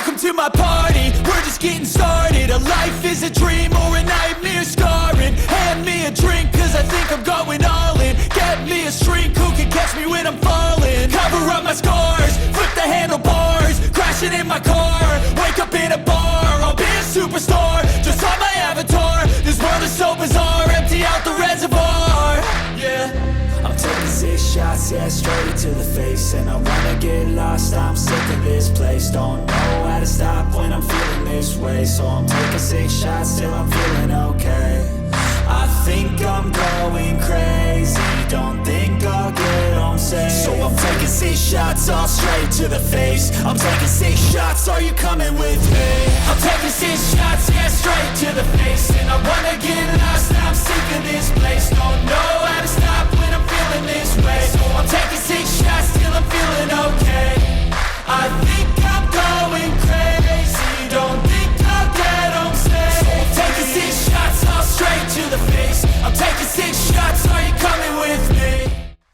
Welcome to my party, we're just getting started. A life is a dream or a nightmare scarring. Hand me a drink cause I think I'm going all in. Get me a shrink who can catch me when I'm falling. Cover up my scars, flip the handlebars. Crashing in my car, wake up in a bar. I'll be a superstar, just on my avatar. This world is so bizarre, empty out the reservoir. Yeah, I'm taking 6 shots, yeah, straight to the face. And I wanna get lost, I'm sick of this place. Don't know how to stop when I'm feeling this way. So I'm taking 6 shots till I'm feeling okay. I think I'm going crazy, don't think I'll get home safe. So I'm taking 6 shots, all straight to the face. I'm taking 6 shots, are you coming with me? I'm taking 6 shots, yeah, straight to the face. And I wanna get